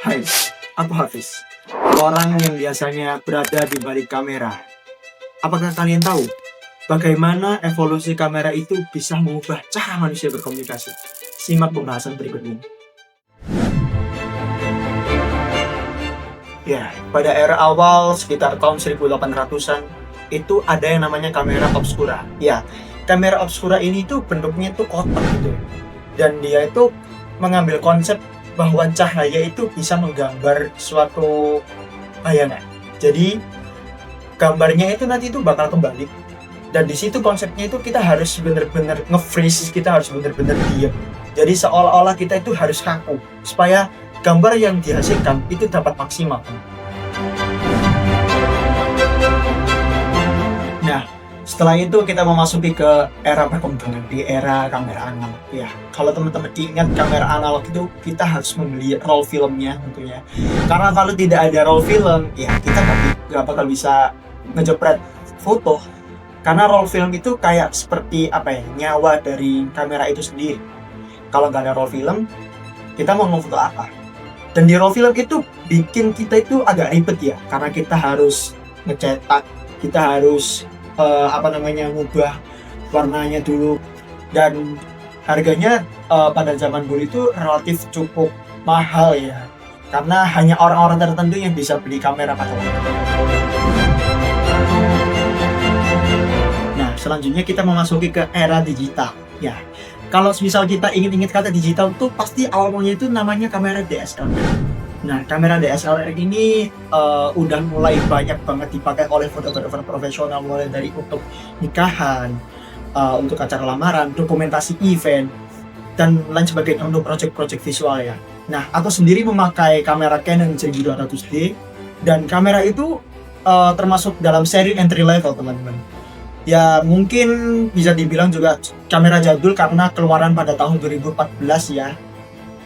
Hai, aku Hafiz. Orang yang biasanya berada di balik kamera. Apakah kalian tahu bagaimana evolusi kamera itu bisa mengubah cara manusia berkomunikasi? Simak pembahasan berikut ini. Ya, pada era awal sekitar tahun 1800-an itu ada yang namanya kamera obscura. Ya, kamera obscura ini tuh bentuknya tuh kotak gitu. Dan dia itu mengambil konsep bahwa cahaya itu bisa menggambar suatu bayangan. Jadi gambarnya itu nanti itu bakal kembali. Dan di situ konsepnya itu kita harus benar-benar nge-freeze, kita harus benar-benar diam. Jadi seolah-olah kita itu harus kaku supaya gambar yang dihasilkan itu dapat maksimal. Nah, setelah itu kita memasuki ke era perkembangan di era kamera analog. Ya, kalau teman-teman ingat kamera analog itu kita harus membeli roll filmnya tentunya. Karena kalau tidak ada roll film, ya kita nggak bakal bisa ngejepret foto. Karena roll film itu kayak seperti nyawa dari kamera itu sendiri. Kalau nggak ada roll film, kita mau ngefoto apa? Dan di roll film itu bikin kita itu agak ribet ya, karena kita harus ngecetak, kita harus ngubah warnanya dulu, dan harganya pada zaman dulu itu relatif cukup mahal ya, karena hanya orang-orang tertentu yang bisa beli kamera pada waktu itu. Nah, selanjutnya kita memasuki ke era digital ya. Kalau misal kita ingat kata digital tuh pasti awalnya itu namanya kamera DSLR. Nah, kamera DSLR ini udah mulai banyak banget dipakai oleh fotografer profesional, mulai dari untuk nikahan, untuk acara lamaran, dokumentasi event, dan lain sebagainya untuk project-project visual ya. Nah, aku sendiri memakai kamera Canon 1200D, dan kamera itu termasuk dalam seri entry level teman-teman. Ya mungkin bisa dibilang juga kamera jadul karena keluaran pada tahun 2014 ya.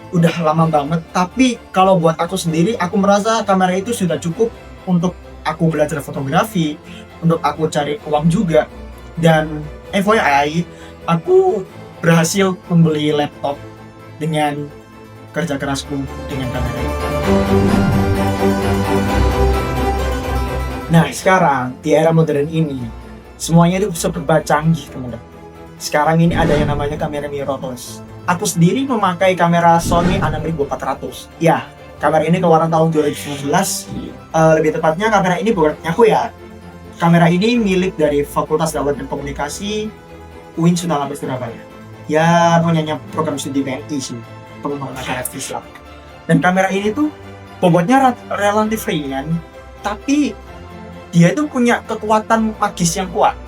Udah lama banget, tapi kalau buat aku sendiri, aku merasa kamera itu sudah cukup untuk aku belajar fotografi, untuk aku cari uang juga. Dan FYI, aku berhasil membeli laptop dengan kerja kerasku dengan kamera itu. Nah, sekarang di era modern ini semuanya itu serba canggih teman-teman. Sekarang ini ada yang namanya kamera mirrorless. Aku sendiri memakai kamera Sony A6400. Ya, kamera ini keluaran tahun 2019. Lebih tepatnya kamera ini bukan aku ya. Kamera ini milik dari Fakultas Dawat dan Komunikasi UIN Sunan Ampel Surabaya. Ya, punyanya program studi PNI sih, pengembangan masyarakat visual. Dan kamera ini tuh bobotnya relatif ringan, tapi dia itu punya kekuatan magis yang kuat.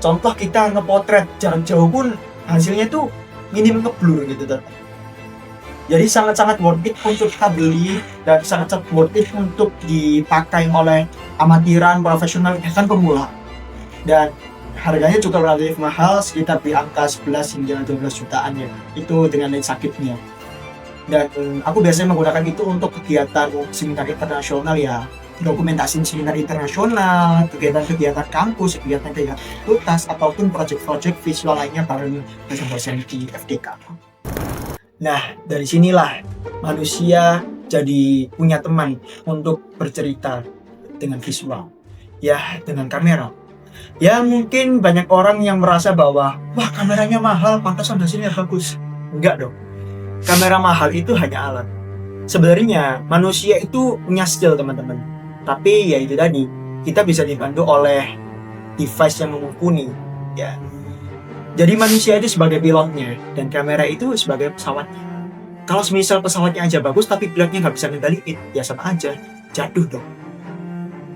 Contoh kita ngepotret jarak jauh pun hasilnya itu minim ngeblur gitu teman. Jadi sangat-sangat worth it untuk kita beli, dan sangat-sangat worth it untuk dipakai oleh amatiran, profesional, bahkan pemula. Dan harganya juga relatif mahal, sekitar di angka 11 hingga 12 jutaan ya. Itu dengan lens sakitnya. Dan aku biasanya menggunakan itu untuk kegiatan seminar internasional ya. Dokumentasi seminar internasional, kegiatan-kegiatan kampus, kegiatan-kegiatan fakultas, ataupun proyek-proyek visual lainnya bareng dosen-dosen di FDK. Nah, dari sinilah manusia jadi punya teman untuk bercerita dengan visual, ya dengan kamera. Ya mungkin banyak orang yang merasa bahwa, wah kameranya mahal, pantasan hasilnya bagus. Enggak dong, kamera mahal itu hanya alat. Sebenarnya manusia itu punya skill teman-teman. Tapi ya itu tadi, kita bisa dibantu oleh device yang mumpuni ya. Jadi manusia itu sebagai pilotnya, dan kamera itu sebagai pesawatnya. Kalau semisal pesawatnya aja bagus tapi pilotnya nggak bisa ngendaliin, ya sama aja, jatuh dong.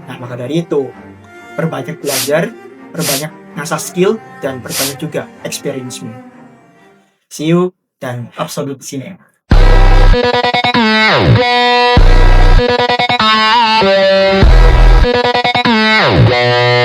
Nah maka dari itu, perbanyak belajar, perbanyak ngasah skill, dan perbanyak juga experience-mu. See you, dan Absolute Cinema. Yeah.